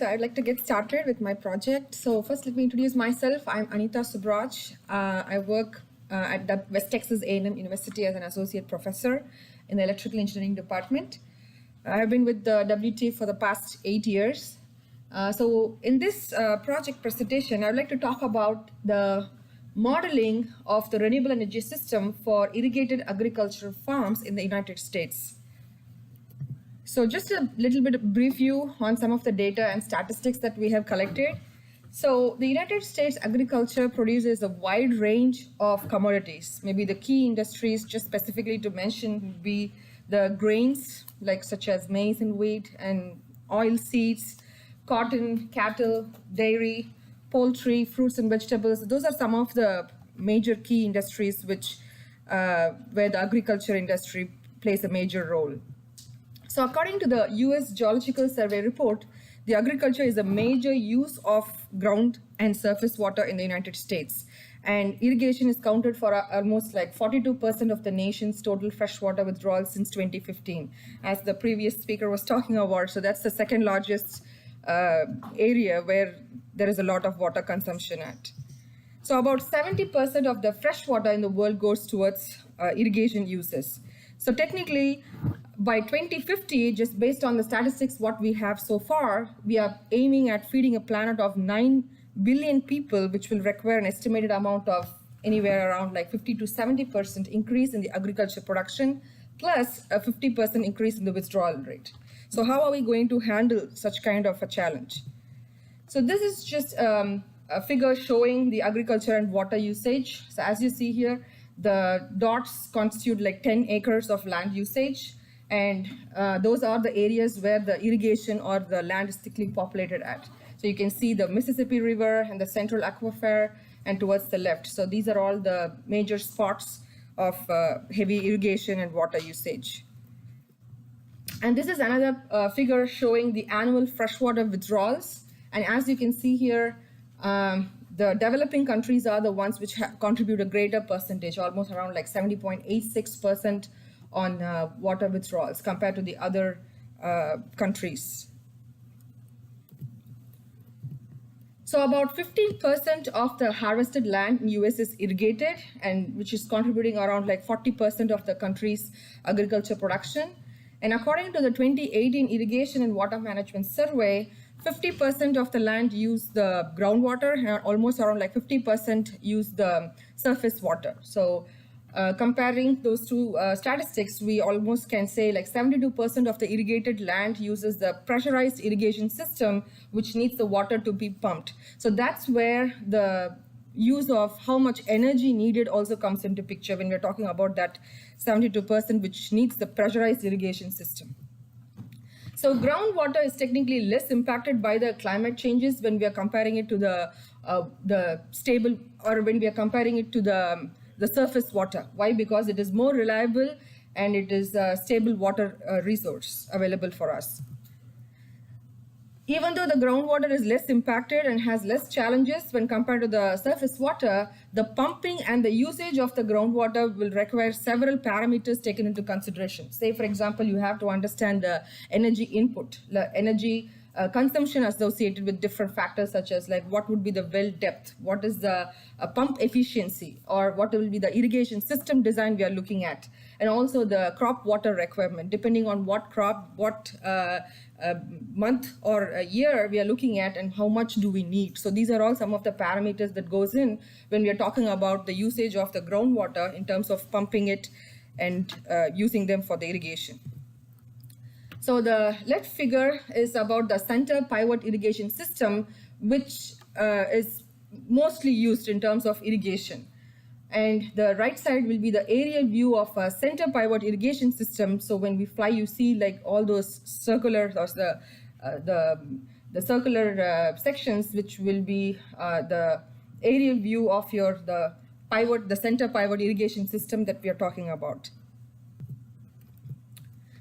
So I'd like to get started with my project. So first, let me introduce myself. I'm Anitha Subburaj. I work at the West Texas A&M University as an associate professor in the electrical engineering department. I have been with the WT for the past 8 years. So in this project presentation, I'd like to talk about the modeling of the renewable energy system for irrigated agricultural farms in the United States. So just a little bit of brief view on some of the data and statistics that we have collected. So the United States agriculture produces a wide range of commodities. Maybe the key industries, just specifically to mention, would be the grains, like such as maize and wheat, and oil seeds, cotton, cattle, dairy, poultry, fruits and vegetables. Those are some of the major key industries which where the agriculture industry plays a major role. So according to the US Geological Survey report, the agriculture is a major use of ground and surface water in the United States. And irrigation is counted for almost like 42% of the nation's total freshwater withdrawal since 2015, as the previous speaker was talking about. So that's the second largest area where there is a lot of water consumption at. So about 70% of the fresh water in the world goes towards irrigation uses. So technically, by 2050, just based on the statistics what we have so far, we are aiming at feeding a planet of 9 billion people, which will require an estimated amount of anywhere around like 50 to 70% increase in the agriculture production, plus a 50% increase in the withdrawal rate. So how are we going to handle such kind of a challenge? So this is just a figure showing the agriculture and water usage. So as you see here, the dots constitute like 10 acres of land usage. And those are the areas where the irrigation or the land is thickly populated at. So you can see the Mississippi River and the Central Aquifer and towards the left. So these are all the major spots of heavy irrigation and water usage. And this is another figure showing the annual freshwater withdrawals. And as you can see here, the developing countries are the ones which contribute a greater percentage, almost around like 70.86% on water withdrawals compared to the other countries. So about 15% of the harvested land in US is irrigated, and which is contributing around like 40% of the country's agriculture production. And according to the 2018 Irrigation and Water Management Survey, 50% of the land use the groundwater, and almost around like 50% use the surface water. So comparing those two statistics, we almost can say like 72% of the irrigated land uses the pressurized irrigation system, which needs the water to be pumped. So that's where the use of how much energy needed also comes into picture when we're talking about that 72% which needs the pressurized irrigation system. So groundwater is technically less impacted by the climate changes when we are comparing it to the stable, or when we are comparing it to the surface water. Why? Because it is more reliable and it is a stable water resource available for us. Even though the groundwater is less impacted and has less challenges when compared to the surface water, the pumping and the usage of the groundwater will require several parameters taken into consideration. Say, for example, you have to understand the energy input, the energy consumption associated with different factors, such as like what would be the well depth, what is the pump efficiency, or what will be the irrigation system design we are looking at, and also the crop water requirement, depending on what crop, what month or a year we are looking at, and how much do we need. So these are all some of the parameters that goes in when we are talking about the usage of the groundwater in terms of pumping it and using them for the irrigation. So the left figure is about the center pivot irrigation system, which is mostly used in terms of irrigation. And the right side will be the aerial view of a center pivot irrigation system. So when we fly, you see like all those circular, or the circular sections, which will be the aerial view of the center pivot irrigation system that we are talking about.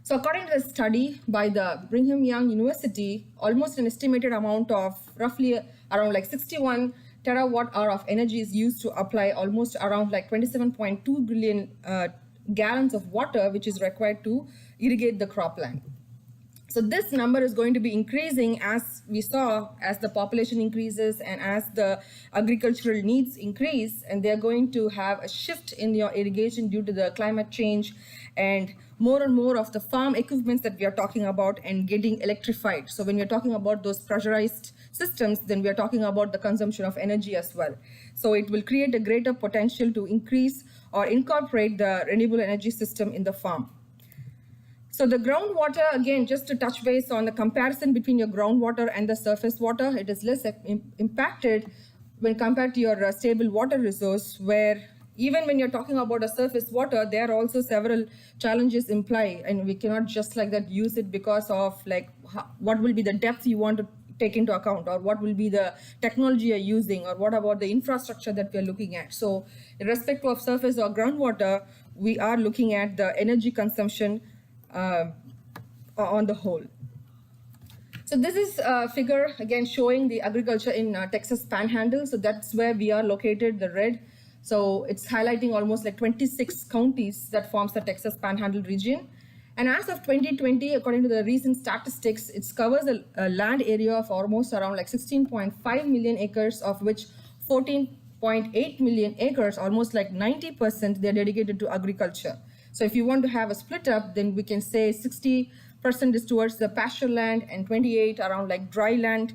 So according to a study by the Brigham Young University, almost an estimated amount of roughly around like 61 terawatt hour of energy is used to apply almost around like 27.2 billion gallons of water, which is required to irrigate the cropland. So this number is going to be increasing, as we saw, as the population increases and as the agricultural needs increase, and they're going to have a shift in your irrigation due to the climate change, and more of the farm equipments that we are talking about and getting electrified. So when we're talking about those pressurized systems, then we are talking about the consumption of energy as well. So it will create a greater potential to increase or incorporate the renewable energy system in the farm. So the groundwater, again, just to touch base on the comparison between your groundwater and the surface water, it is less impacted when compared to your stable water resource, where even when you're talking about a surface water, there are also several challenges imply, and we cannot just like that use it because of like what will be the depth you want to take into account, or what will be the technology you're using, or what about the infrastructure that we're looking at. So in respect of surface or groundwater, we are looking at the energy consumption on the whole. So this is a figure again showing the agriculture in Texas Panhandle. So that's where we are located, the red. So it's highlighting almost like 26 counties that forms the Texas Panhandle region. And as of 2020, according to the recent statistics, it covers a land area of almost around like 16.5 million acres, of which 14.8 million acres, almost like 90%, they're dedicated to agriculture. So if you want to have a split up, then we can say 60% is towards the pasture land and 28 around like dry land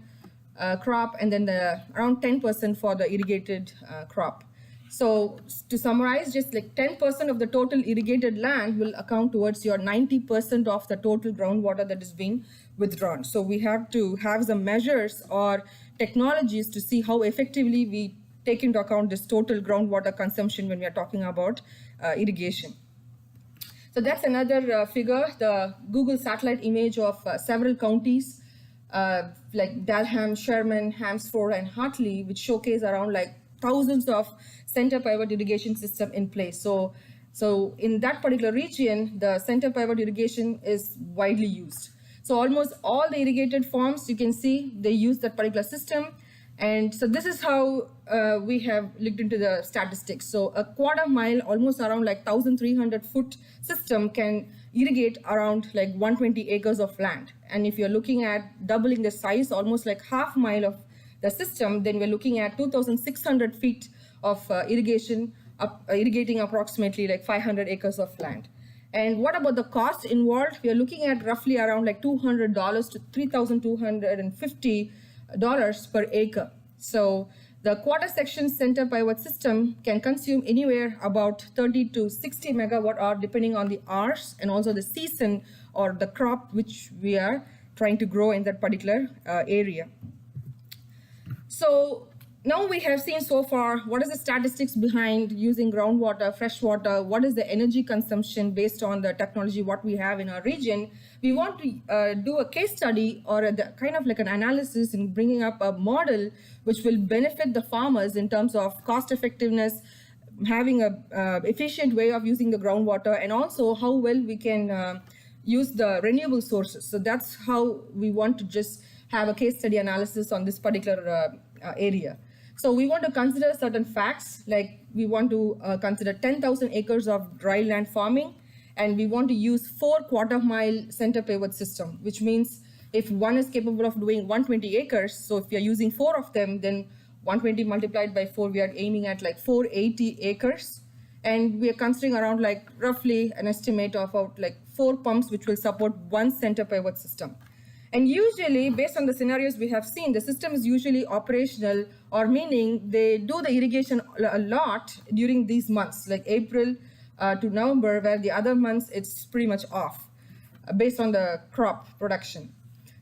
crop, and then around 10% for the irrigated crop. So to summarize, just like 10% of the total irrigated land will account towards your 90% of the total groundwater that is being withdrawn. So we have to have some measures or technologies to see how effectively we take into account this total groundwater consumption when we are talking about irrigation. So that's another figure, the Google satellite image of several counties like Dalham, Sherman, Hampshire, and Hartley, which showcase around like thousands of center pivot irrigation system in place. So in that particular region, the center pivot irrigation is widely used. So almost all the irrigated farms, you can see they use that particular system. And so this is how we have looked into the statistics. So a quarter mile, almost around like 1,300 foot system can irrigate around like 120 acres of land. And if you're looking at doubling the size, almost like half mile of the system, then we're looking at 2,600 feet of irrigation, irrigating approximately like 500 acres of land. And what about the cost involved? We are looking at roughly around like $200 to $3,250 per acre. So the quarter section center pivot system can consume anywhere about 30 to 60 megawatt hour, depending on the hours and also the season or the crop which we are trying to grow in that particular area. So now we have seen so far what is the statistics behind using groundwater, freshwater, what is the energy consumption based on the technology what we have in our region. We want to do a case study or kind of like an analysis in bringing up a model which will benefit the farmers in terms of cost effectiveness, having a efficient way of using the groundwater, and also how well we can use the renewable sources. So that's how we want to just have a case study analysis on this particular area. So we want to consider certain facts, like we want to consider 10,000 acres of dry land farming, and we want to use 4 quarter mile center pivot system, which means if one is capable of doing 120 acres, so if we are using 4 of them, then 120 multiplied by 4, we are aiming at like 480 acres. And we are considering around like roughly an estimate of about like 4 pumps, which will support 1 center pivot system. And usually, based on the scenarios we have seen, the system is usually operational, or meaning they do the irrigation a lot during these months, like April to November, where the other months it's pretty much off based on the crop production.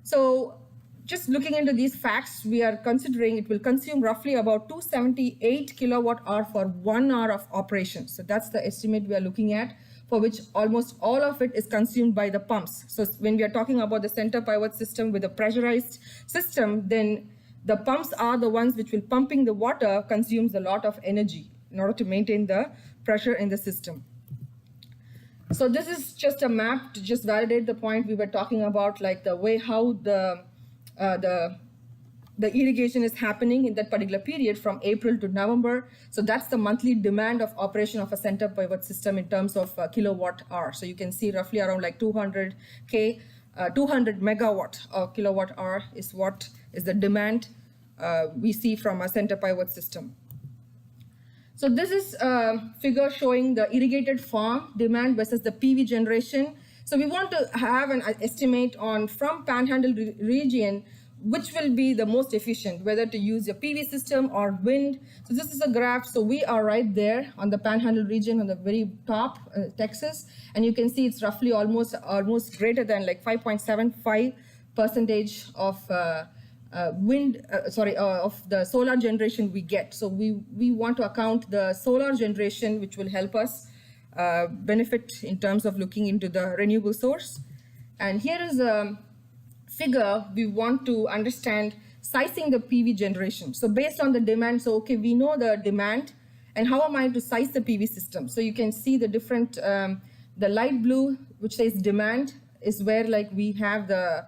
So just looking into these facts, we are considering it will consume roughly about 278 kilowatt hour for 1 hour of operation. So that's the estimate we are looking at, for which almost all of it is consumed by the pumps. So when we are talking about the center pivot system with a pressurized system, then the pumps are the ones which will pumping the water, consumes a lot of energy in order to maintain the pressure in the system. So this is just a map to just validate the point we were talking about, like the way how the irrigation is happening in that particular period from April to November. So that's the monthly demand of operation of a center pivot system in terms of kilowatt hour. So you can see roughly around like 200K 200 megawatt or kilowatt hour is what is the demand we see from a center pivot system. So this is a figure showing the irrigated farm demand versus the PV generation. So we want to have an estimate on from Panhandle region which will be the most efficient, whether to use a PV system or wind. So this is a graph. So we are right there on the Panhandle region on the very top, Texas, and you can see it's roughly almost greater than like 5.75% of of the solar generation we get. So we want to account the solar generation, which will help us benefit in terms of looking into the renewable source. And here is a figure. We want to understand sizing the PV generation. So based on the demand, so okay, we know the demand, and how am I to size the PV system? So you can see the different, the light blue, which says demand, is where like we have the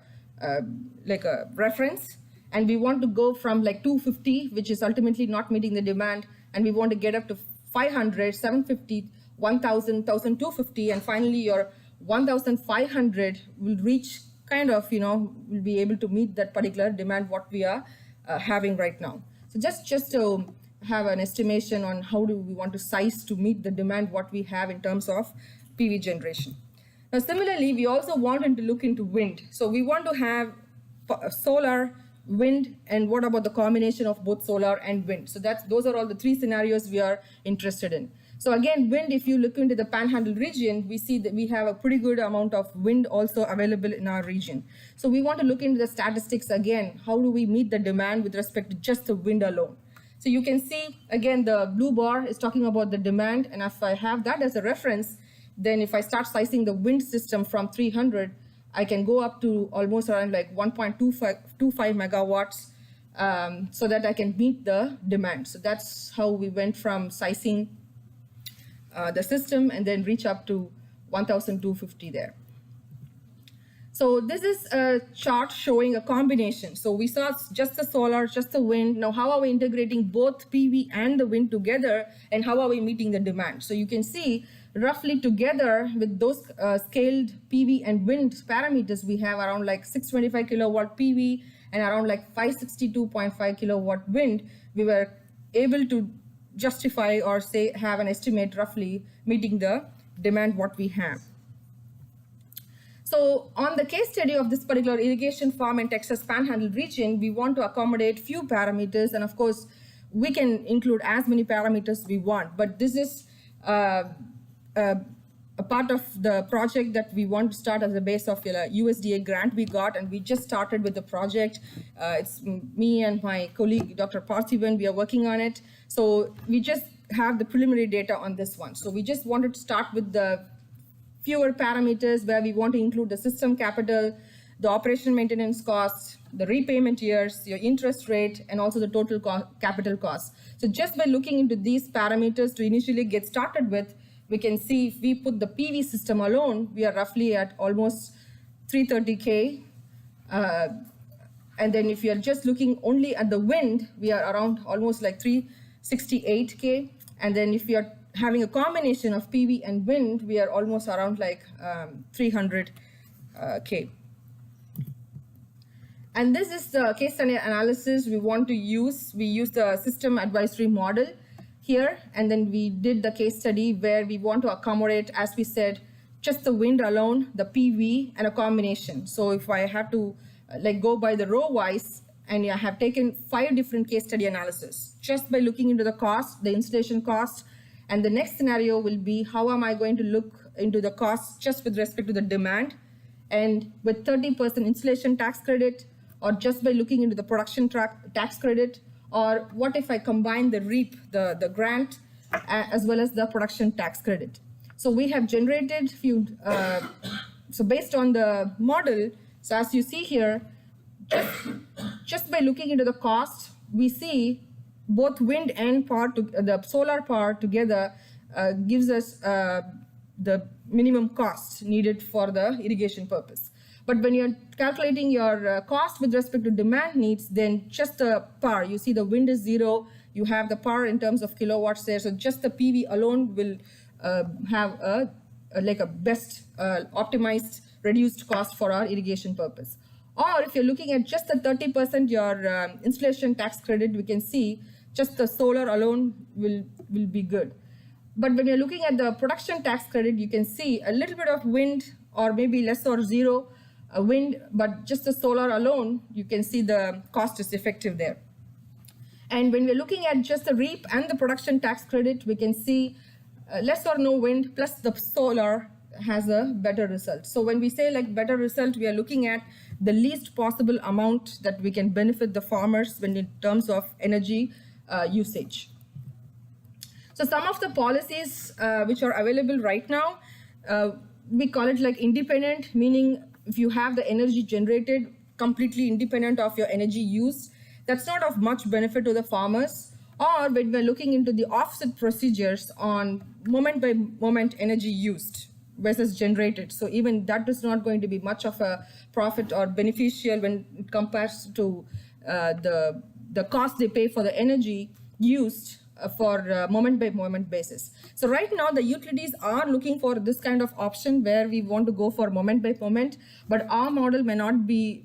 like a reference, and we want to go from like 250, which is ultimately not meeting the demand, and we want to get up to 500, 750, 1,000, 1,250, and finally your 1,500 will reach kind of, will be able to meet that particular demand what we are having right now. So just to have an estimation on how do we want to size to meet the demand what we have in terms of PV generation. Now similarly, we also wanted to look into wind. So we want to have solar, wind, and what about the combination of both solar and wind? So those are all the three scenarios we are interested in. So again, wind, if you look into the Panhandle region, we see that we have a pretty good amount of wind also available in our region. So we want to look into the statistics again. How do we meet the demand with respect to just the wind alone? So you can see, again, the blue bar is talking about the demand. And if I have that as a reference, then if I start sizing the wind system from 300, I can go up to almost around like 1.25 megawatts so that I can meet the demand. So that's how we went from sizing the system and then reach up to 1,250 there. So this is a chart showing a combination. So we saw just the solar, just the wind. Now how are we integrating both PV and the wind together, and how are we meeting the demand? So you can see roughly together with those scaled PV and wind parameters, we have around like 625 kilowatt PV and around like 562.5 kilowatt wind. We were able to justify or say have an estimate roughly meeting the demand what we have. So on the case study of this particular irrigation farm in Texas Panhandle region, we want to accommodate few parameters, and of course we can include as many parameters we want, but this is a part of the project that we want to start as a base of a USDA grant we got, and we just started with the project. It's me and my colleague, Dr. Parthiban, we are working on it. So we just have the preliminary data on this one. So we just wanted to start with the fewer parameters where we want to include the system capital, the operation maintenance costs, the repayment years, your interest rate, and also the total capital costs. So just by looking into these parameters to initially get started with, we can see if we put the PV system alone, we are roughly at almost 330K. And then if you're just looking only at the wind, we are around almost like 368K. And then if you're having a combination of PV and wind, we are almost around like 300K. And this is the case study analysis we want to use. We use the system advisory model here, and then we did the case study where we want to accommodate, as we said, just the wind alone, the PV, and a combination. So if I have to like go by the row wise, and I have taken 5 different case study analysis just by looking into the cost, the installation cost, and the next scenario will be how am I going to look into the cost just with respect to the demand, and with 30% installation tax credit, or just by looking into the production tax credit, or what if I combine the REAP, the grant, as well as the production tax credit. So we have generated few, so based on the model, so as you see here, just by looking into the cost, we see both wind and the solar power together gives us the minimum cost needed for the irrigation purpose. But when you're calculating your cost with respect to demand needs, then just the power, you see the wind is 0, you have the power in terms of kilowatts there, so just the PV alone will have like a best optimized reduced cost for our irrigation purpose. Or if you're looking at just the 30% your installation tax credit, we can see just the solar alone will be good. But when you're looking at the production tax credit, you can see a little bit of wind or maybe less or zero wind, but just the solar alone, you can see the cost is effective there. And when we're looking at just the REAP and the production tax credit, we can see less or no wind plus the solar has a better result. So when we say like better result, we are looking at the least possible amount that we can benefit the farmers when in terms of energy usage. So some of the policies which are available right now, we call it like independent, meaning if you have the energy generated completely independent of your energy use, that's not of much benefit to the farmers. Or when we're looking into the offset procedures on moment by moment energy used versus generated. So even that is not going to be much of a profit or beneficial when it compares to the cost they pay for the energy used for moment by moment basis. So right now the utilities are looking for this kind of option where we want to go for moment by moment, but our model may not be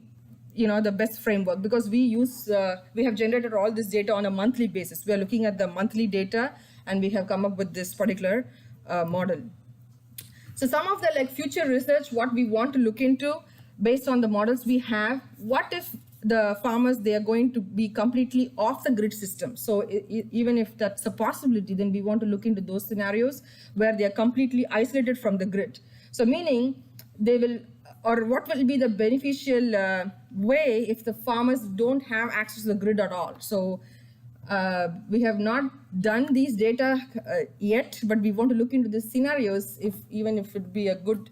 the best framework because we have generated all this data on a monthly basis. We are looking at the monthly data and we have come up with this particular model. So some of the future research, what we want to look into based on the models we have, what if the farmers, they are going to be completely off the grid system. So even if that's a possibility, then we want to look into those scenarios where they are completely isolated from the grid. So meaning they will, or what will be the beneficial way if the farmers don't have access to the grid at all. So we have not done these data yet, but we want to look into the scenarios even if it be a good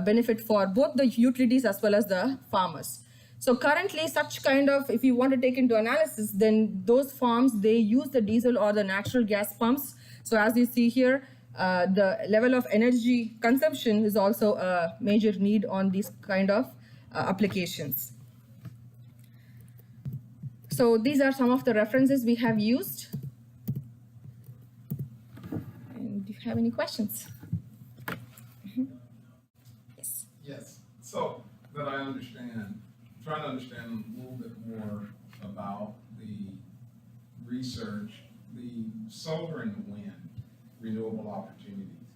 benefit for both the utilities as well as the farmers. So currently such kind of, if you want to take into analysis, then those farms, they use the diesel or the natural gas pumps. So as you see here, the level of energy consumption is also a major need on these kind of applications. So these are some of the references we have used. And do you have any questions? Yes. Yes. So that I understand, trying to understand a little bit more about the research, the solar and the wind renewable opportunities.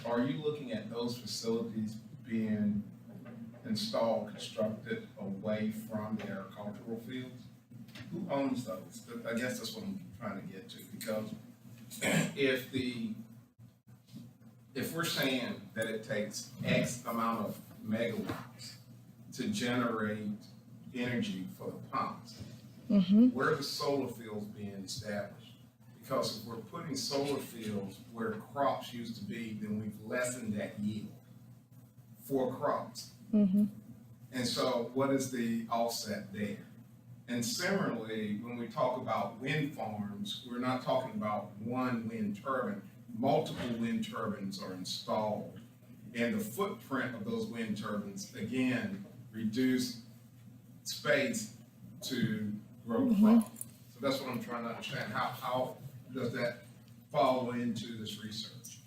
Are you looking at those facilities being installed, constructed away from the agricultural fields? Who owns those? I guess that's what I'm trying to get to, because if we're saying that it takes X amount of megawatts to generate energy for the pumps, where are the solar fields being established? Because if we're putting solar fields where crops used to be, then we've lessened that yield for crops. And so what is the offset there? And similarly, when we talk about wind farms, we're not talking about one wind turbine. Multiple wind turbines are installed. And the footprint of those wind turbines, again, reduce space to grow crops. So that's what I'm trying to understand. How does that fall into this research?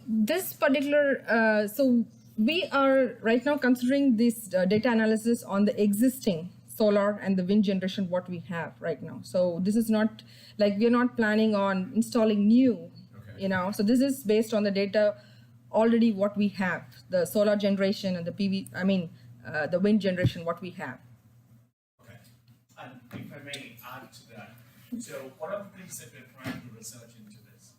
This particular, so we are right now considering this data analysis on the existing solar and the wind generation what we have right now. So this is not like we're not planning on installing new, so this is based on the data already what we have, the solar generation and the the wind generation what we have. Okay, and if I may add to that, so one of the things that we're trying to research into this,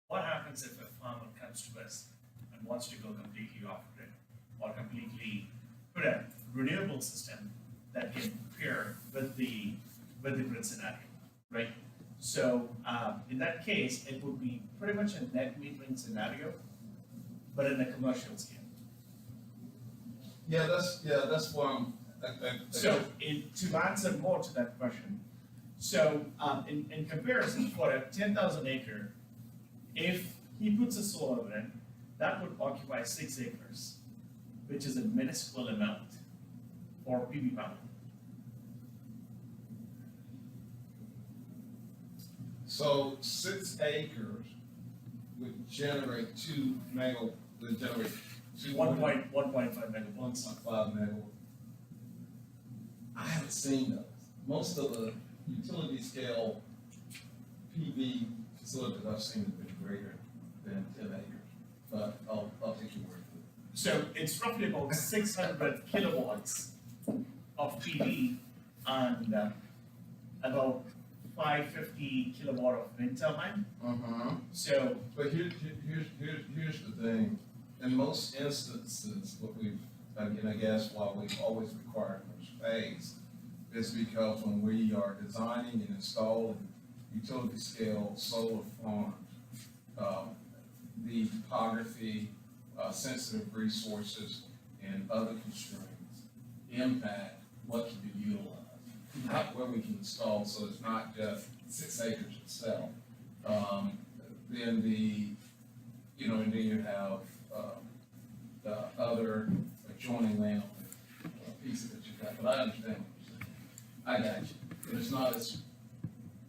what happens if a farmer comes to us and wants to go completely off grid or completely put a renewable system that can pair with the grid scenario, right? So in that case, it would be pretty much a net metering scenario, but in a commercial scale. That's what I'm. So to answer more to that question, so in comparison, for a 10,000 acre, if he puts a solar in, that would occupy 6 acres, which is a minuscule amount for PV panel. So 6 acres would generate 2 would generate 1.5 megawatts. 1.5 megawatts. I haven't seen those. Most of the utility scale PV facilities I've seen have been greater than 10 acres, but I'll take your word for it. So it's roughly about 600 kilowatts of PV and about 550 kilowatt of wind turbine. So, But here's the thing. In most instances, what we've, again, I guess why we've always required more space is because when we are designing and installing utility scale solar farms, the topography, sensitive resources, and other constraints impact what can be utilized, not where we can install, so it's not just 6 acres itself. Then and then you have the other adjoining land pieces that you've got, but I understand what you're saying. I got you. And it's not as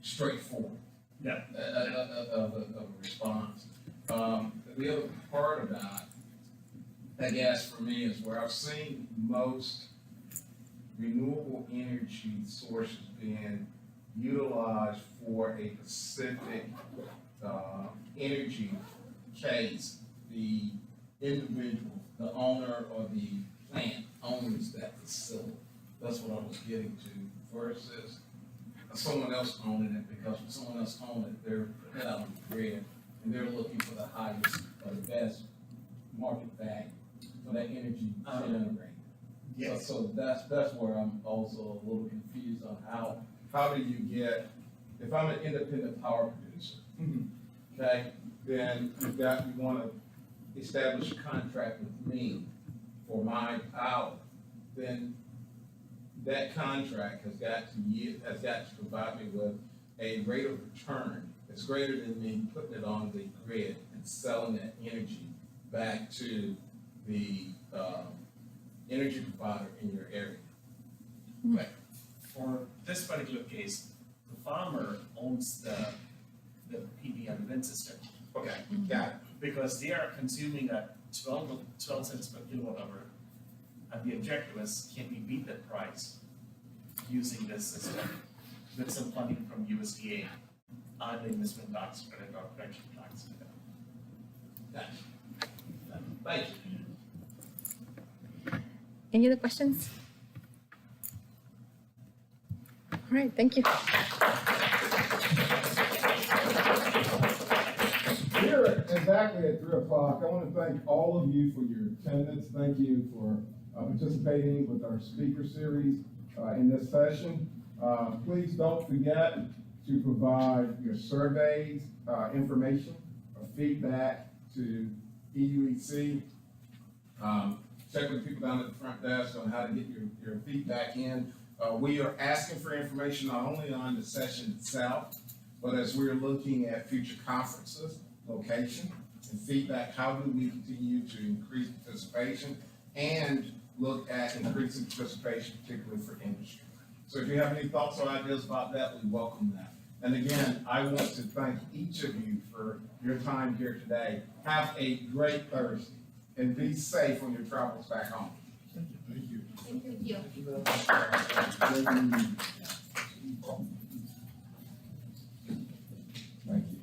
straightforward yeah. of a response. The other part about, I guess for me, is where I've seen most renewable energy sources being utilized for a specific energy case, the individual, the owner or the plant owns that facility. That's what I was getting to versus someone else owning it, because when someone else owns it, they're putting it out on the grid and they're looking for the highest or the best market value for that energy generated. Yes. So that's where I'm also a little confused on how do you get, if I'm an independent power producer, okay, then you want to establish a contract with me for my power, then that contract has got to provide me with a rate of return that's greater than me putting it on the grid and selling that energy back to the energy provider in your area. Right. For this particular case, the farmer owns the PV and the wind system. Okay, got it. Because they are consuming at 12 cents per kilowatt hour. And the objective is, can we beat that price using this system with some funding from USDA and the investment tax credit or production tax credit? Gotcha. Thank you. Any other questions? All right, thank you. Here exactly at 3 o'clock, I want to thank all of you for your attendance. Thank you for participating with our speaker series in this session. Please don't forget to provide your surveys, information, or feedback to EUEC. Check with people down at the front desk on how to get your feedback in. We are asking for information not only on the session itself, but as we're looking at future conferences, location, and feedback, how do we continue to increase participation and look at increasing participation, particularly for industry. So if you have any thoughts or ideas about that, we welcome that. And again, I want to thank each of you for your time here today. Have a great Thursday and be safe on your travels back home. Thank you. Thank you. Thank you.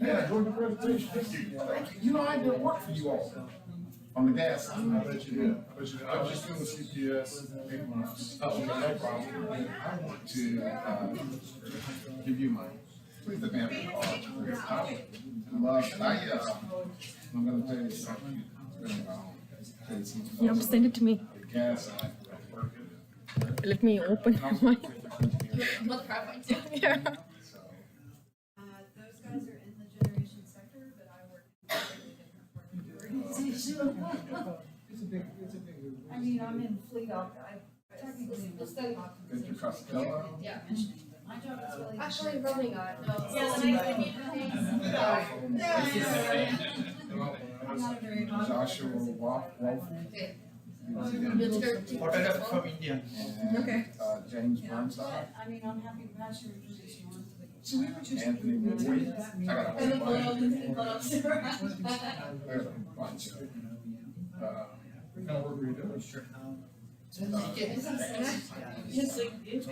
Yeah, enjoyed the presentation. Thank you. You know, I did work for you all on the gas side. I bet you did. I bet you did. I was just doing the CPS 8 months. Oh, No problem. I want to give you my, Please, the family card. I'm gonna tell you something. It's been a while. Tell you something You have to send it to me. the gas side. Let me open And also my. electrical engineering. Yeah. So, Those guys are in the generation sector, but I work in a completely different part of the organization. it's a big. I mean, I'm in fleet I technically am study optimization. Mr. Costello. Yeah, mentioning, but my job is really. Actually, probably not, no. I'm not a very. Joshua Wolf. Photographer from India. Okay. James Yeah, Burnside. but, I mean, I'm happy to pass your information on to the. So we were just. Anthony Wood. I got a And the whole bunch. photos. There's a bunch of. What kind of work were you doing? Just like, it's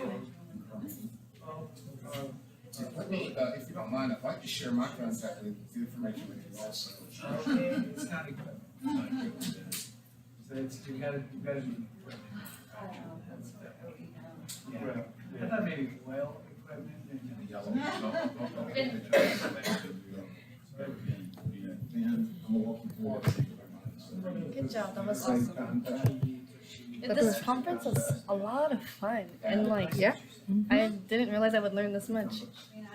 Let me, if you don't mind, I'd like to share my contact with information with you also. It's not good. So it's, you gotta be. Yeah. I thought maybe oil equipment and. The yellow. Then I'm gonna walk you through it. Good job, that was Same awesome. contact. This conference was a lot of fun, and like, Yeah. I didn't realize I would learn this much. I mean,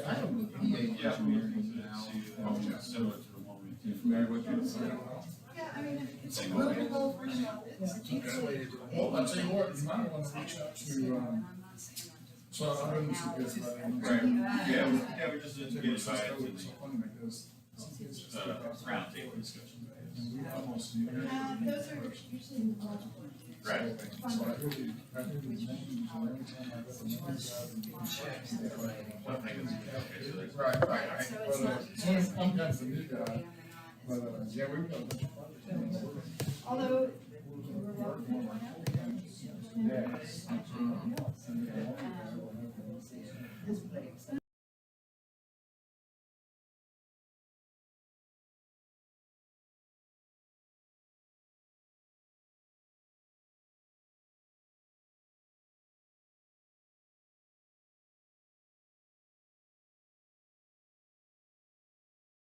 I don't know that. You familiar with this? Yeah, I mean, it's a little below version of it. It's usually. Well, I'll tell you what, you might want to reach out to, I'm not saying I'm just. so I don't know if you guys. Right. Yeah, we just did take this invited to so funny because. roundtable discussion. And we almost. Those are usually. Right. So I think it's mentioned, so every time I go to another job and do checks, they're like. Right, right. So it's not. So I'm kind of the new guy, but, yeah, we've got a bunch of fun. Although. We're working on it. Yes.